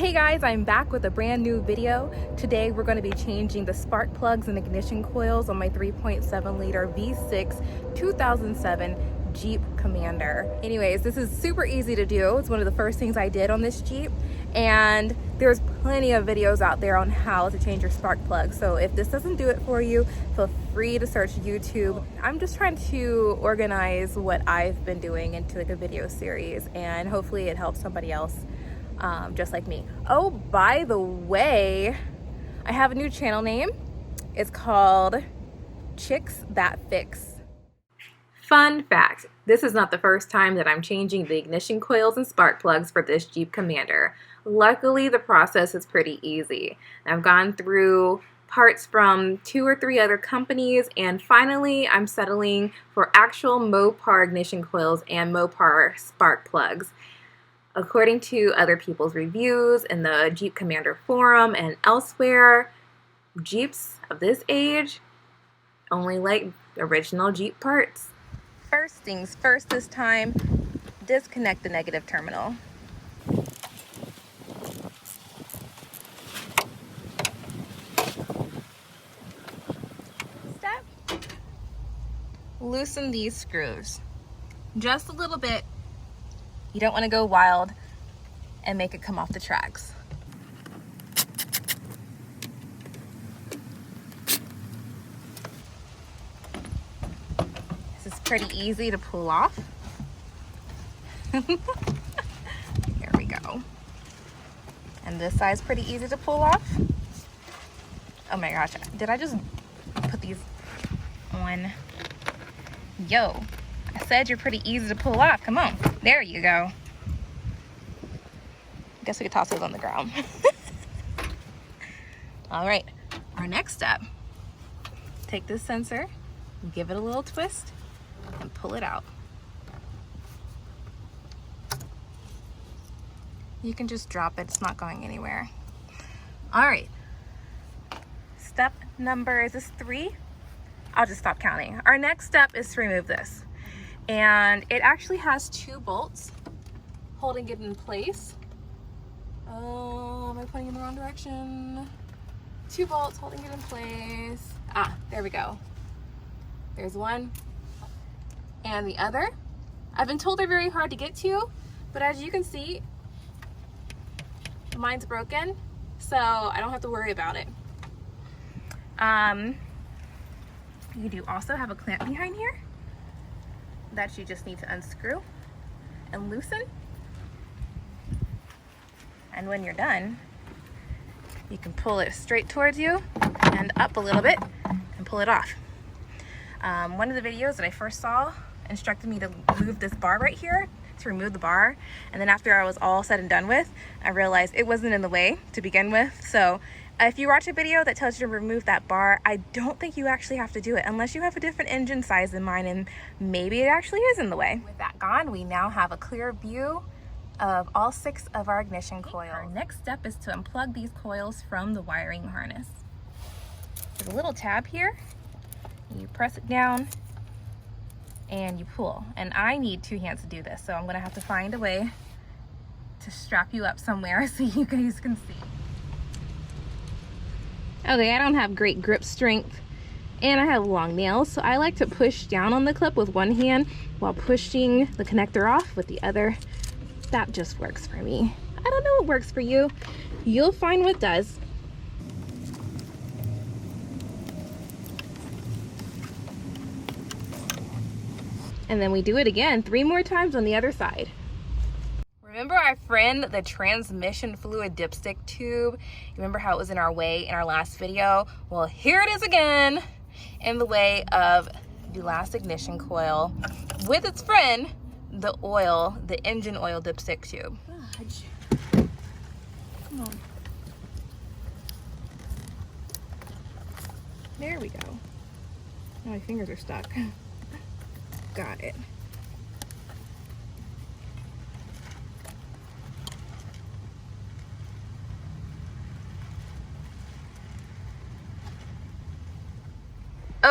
Hey guys, I'm back with a brand new video. Today we're going to be changing the spark plugs and ignition coils on my 3.7 liter V6 2007 Jeep Commander. Anyways, this is super easy to do. It's one of the first things I did on this Jeep, and there's plenty of videos out there on how to change your spark plug. So if this doesn't do it for you, feel free to search YouTube. I'm just trying to organize what I've been doing into like a video series, and hopefully it helps somebody else just like me. Oh, by the way, I have a new channel name. It's called Chicks That Fix. Fun fact, this is not the first time that I'm changing the ignition coils and spark plugs for this Jeep Commander. Luckily, the process is pretty easy. I've gone through parts from 2 or 3 other companies, and finally I'm settling for actual Mopar ignition coils and Mopar spark plugs. According to other people's reviews in the Jeep Commander forum and elsewhere, Jeeps of this age only like original Jeep parts. First things first this time, disconnect the negative terminal. Step. Loosen these screws. Just a little bit. You don't want to go wild and make it come off the tracks. This is pretty easy to pull off. Here we go. And this side's pretty easy to pull off. Oh my gosh, did I just put these on? Yo, I said you're pretty easy to pull off. Come on. There you go. Guess we could toss those on the ground. All right, our next step. Take this sensor, give it a little twist, and pull it out. You can just drop it, it's not going anywhere. All right, step number, is this 3? I'll just stop counting. Our next step is to remove this. And it actually has 2 bolts holding it in place. Oh, am I pointing in the wrong direction? 2 bolts holding it in place. Ah, there we go. There's one and the other. I've been told they're very hard to get to, but as you can see, mine's broken, so I don't have to worry about it. You do also have a clamp behind here that you just need to unscrew and loosen. And when you're done, you can pull it straight towards you and up a little bit and pull it off. One of the videos that I first saw instructed me to move this bar right here to remove the bar, and then after I was all said and done with, I realized it wasn't in the way to begin with. So if you watch a video that tells you to remove that bar, I don't think you actually have to do it unless you have a different engine size than mine, and maybe it actually is in the way. With that gone, we now have a clear view of all 6 of our ignition coils. Our next step is to unplug these coils from the wiring harness. There's a little tab here. You press it down and you pull. And I need 2 hands to do this, so I'm gonna have to find a way to strap you up somewhere so you guys can see. Okay, I don't have great grip strength and I have long nails, so I like to push down on the clip with one hand while pushing the connector off with the other. That just works for me. I don't know what works for you. You'll find what does. And then we do it again 3 more times on the other side. Remember our friend, the transmission fluid dipstick tube? You remember how it was in our way in our last video? Well, here it is again in the way of the last ignition coil with its friend, the oil, the engine oil dipstick tube. Gosh. Come on. There we go. Now my fingers are stuck. Got it.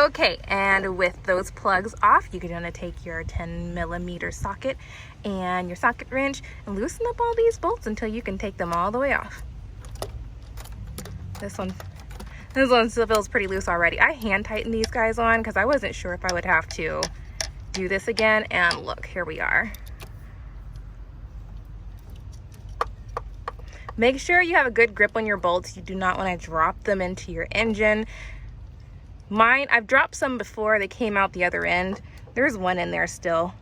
Okay, and with those plugs off, you're gonna take your 10mm socket and your socket wrench and loosen up all these bolts until you can take them all the way off. This one still feels pretty loose already. I hand tightened these guys on because I wasn't sure if I would have to do this again, and look, here we are. Make sure you have a good grip on your bolts. You do not want to drop them into your engine. Mine, I've dropped some before. They came out the other end. There's one in there still.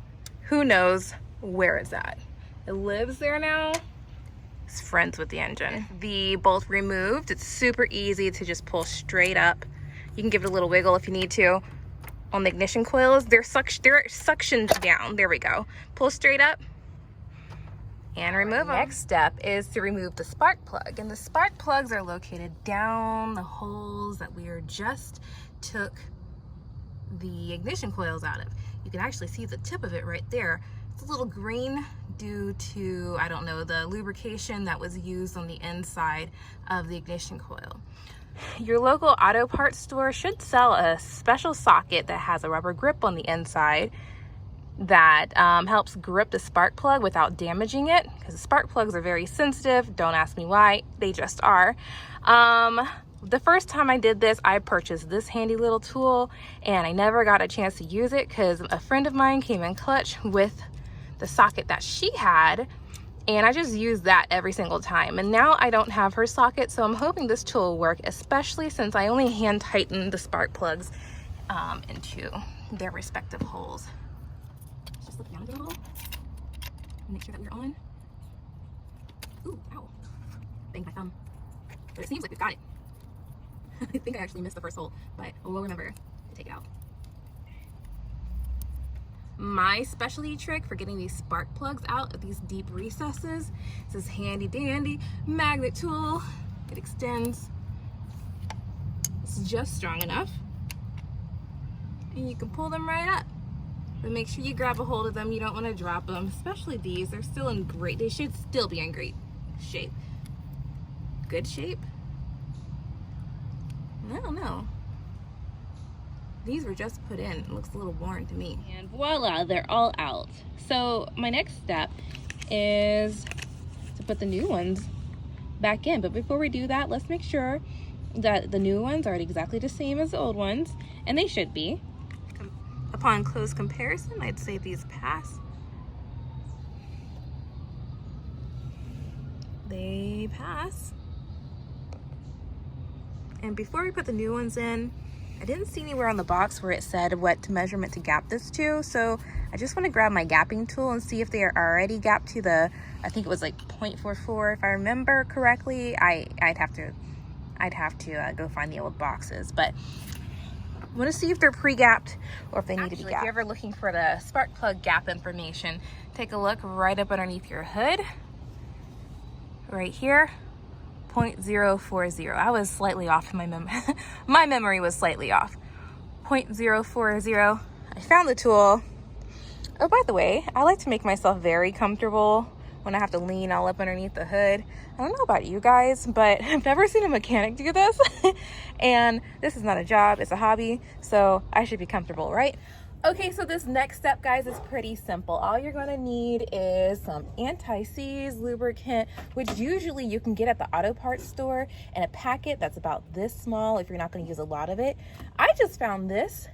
Who knows where it's at? It lives there now. It's friends with the engine. The bolt removed. It's super easy to just pull straight up. You can give it a little wiggle if you need to. On the ignition coils, they're suctioned down. There we go. Pull straight up and remove them. Next step is to remove the spark plug, and the spark plugs are located down the holes that we just took the ignition coils out of. You can actually see the tip of it right there. It's a little green due to, I don't know, the lubrication that was used on the inside of the ignition coil. Your local auto parts store should sell a special socket that has a rubber grip on the inside that helps grip the spark plug without damaging it, because the spark plugs are very sensitive. Don't ask me why, they just are. The first time I did this, I purchased this handy little tool and I never got a chance to use it because a friend of mine came in clutch with the socket that she had, and I just used that every single time. And now I don't have her socket, so I'm hoping this tool will work, especially since I only hand tighten the spark plugs into their respective holes. Just look down a little, make sure that we're on. Ooh, ow, banged my thumb. But it seems like we've got it. I think I actually missed the first hole, but we'll remember to take it out. My specialty trick for getting these spark plugs out of these deep recesses is this handy dandy magnet tool. It extends. It's just strong enough, and you can pull them right up. But make sure you grab a hold of them. You don't want to drop them, especially these. They're still in great, they should still be in great shape. Good shape? I don't know. These were just put in. It looks a little worn to me. And voila, they're all out. So my next step is to put the new ones back in. But before we do that, let's make sure that the new ones are exactly the same as the old ones, and they should be. Upon close comparison, I'd say these pass. They pass. And before we put the new ones in, I didn't see anywhere on the box where it said what measurement to gap this to, so I just want to grab my gapping tool and see if they are already gapped to the, I think it was like 0.44 if I remember correctly. I'd have to go find the old boxes, but I want to see if they're pre-gapped or if they need to be gapped. If you're ever looking for the spark plug gap information, take a look right up underneath your hood, right here. 0.040. I was slightly off in my memory. My memory was slightly off. 0.040. I found the tool. Oh, by the way, I like to make myself very comfortable when I have to lean all up underneath the hood. I don't know about you guys, but I've never seen a mechanic do this. And this is not a job, it's a hobby, so I should be comfortable, right? Okay, so this next step, guys, is pretty simple. All you're gonna need is some anti-seize lubricant, which usually you can get at the auto parts store, and a packet that's about this small if you're not gonna use a lot of it. I just found this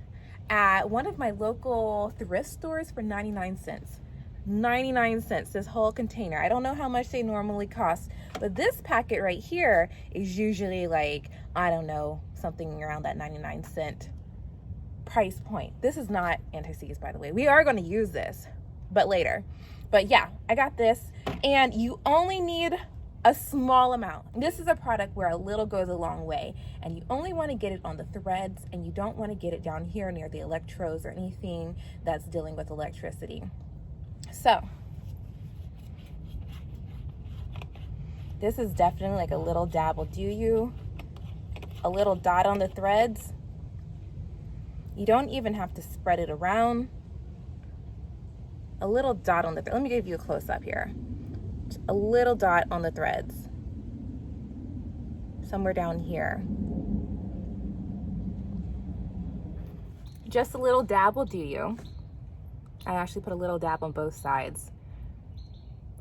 at one of my local thrift stores for 99 cents. 99 cents, this whole container. I don't know how much they normally cost, but this packet right here is usually like, I don't know, something around that 99-cent price point. This is not anti-seize, by the way. We are going to use this, but later. But yeah, I got this, and you only need a small amount. This is a product where a little goes a long way, and you only want to get it on the threads, and you don't want to get it down here near the electrodes or anything that's dealing with electricity. So this is definitely like a little dab will do you. A little dot on the threads. You don't even have to spread it around. A little dot on the thread. Let me give you a close up here. A little dot on the threads. Somewhere down here. Just a little dab will do you. I actually put a little dab on both sides.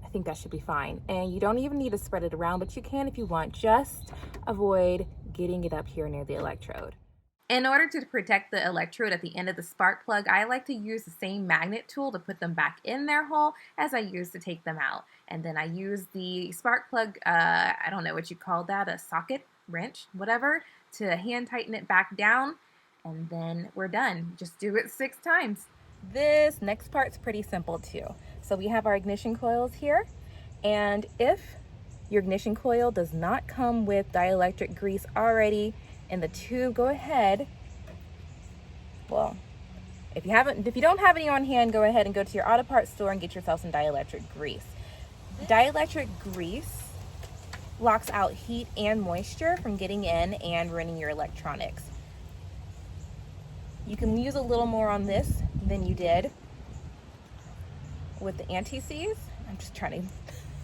I think that should be fine. And you don't even need to spread it around, but you can if you want. Just avoid getting it up here near the electrode. In order to protect the electrode at the end of the spark plug, I like to use the same magnet tool to put them back in their hole as I use to take them out. And then I use the spark plug, I don't know what you call that, a socket, wrench, whatever, to hand tighten it back down. And then we're done. Just do it 6 times. This next part's pretty simple too. So we have our ignition coils here. And if your ignition coil does not come with dielectric grease already in the tube, go ahead. Well, if you don't have any on hand, go ahead and go to your auto parts store and get yourself some dielectric grease. Dielectric grease blocks out heat and moisture from getting in and running your electronics. You can use a little more on this than you did with the anti-seize. I'm just trying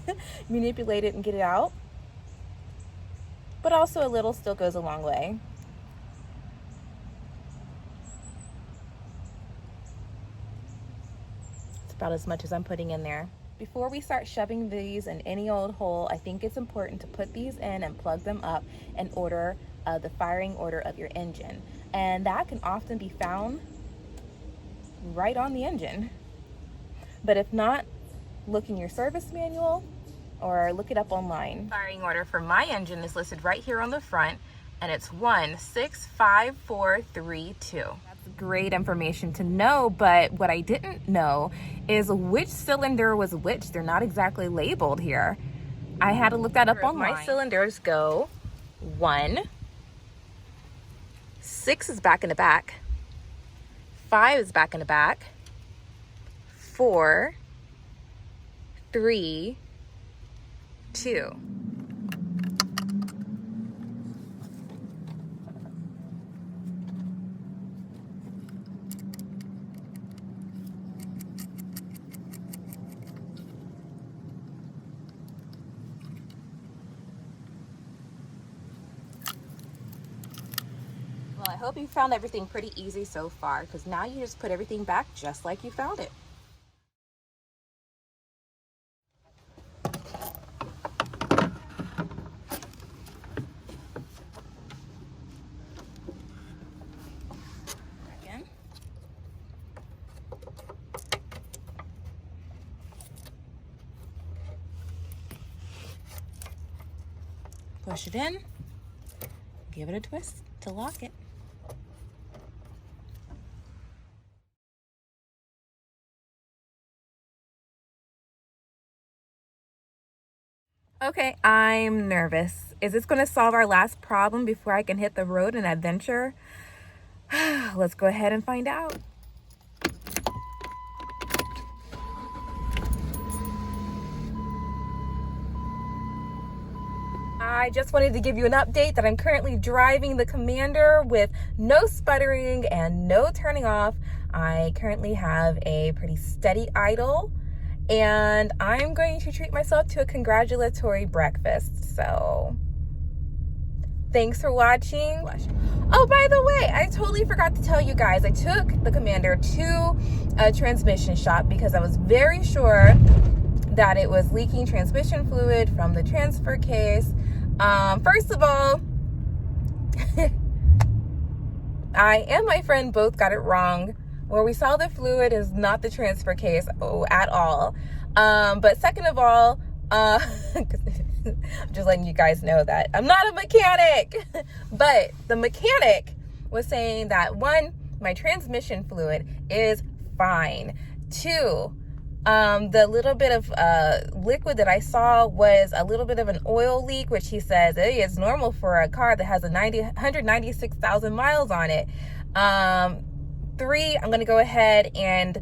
to manipulate it and get it out. But also a little still goes a long way. It's about as much as I'm putting in there. Before we start shoving these in any old hole, I think it's important to put these in and plug them up in order the firing order of your engine. And that can often be found right on the engine. But if not, look in your service manual or look it up online. Firing order for my engine is listed right here on the front, and it's 165432. That's great information to know, but what I didn't know is which cylinder was which. They're not exactly labeled here. I had to look that up online. My cylinders go 1, 6 is back in the back, 5 is back in the back, 4, 3, 2. Well, I hope you found everything pretty easy so far, because now you just put everything back just like you found it. Again. Push it in, give it a twist to lock it. Okay, I'm nervous. Is this going to solve our last problem before I can hit the road and adventure? Let's go ahead and find out. I just wanted to give you an update that I'm currently driving the Commander with no sputtering and no turning off. I currently have a pretty steady idle, and I'm going to treat myself to a congratulatory breakfast. So thanks for watching. Oh, by the way, I totally forgot to tell you guys, I took the Commander to a transmission shop because I was very sure that it was leaking transmission fluid from the transfer case. First of all, I and my friend both got it wrong. Where we saw the fluid is not the transfer case at all. But second of all, I'm just letting you guys know that I'm not a mechanic. But the mechanic was saying that 1, my transmission fluid is fine. 2, the little bit of liquid that I saw was a little bit of an oil leak, which he says is normal for a car that has 196,000 miles on it. 3, I'm going to go ahead and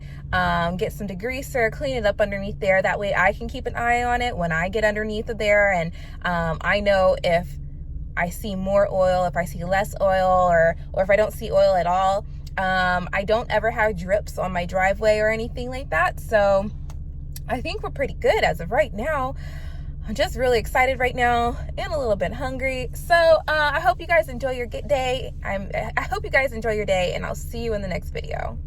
get some degreaser, clean it up underneath there. That way I can keep an eye on it when I get underneath of there. And I know if I see more oil, if I see less oil, or if I don't see oil at all. I don't ever have drips on my driveway or anything like that. So I think we're pretty good as of right now. I'm just really excited right now and a little bit hungry. So I hope you guys enjoy your day. I hope you guys enjoy your day, and I'll see you in the next video.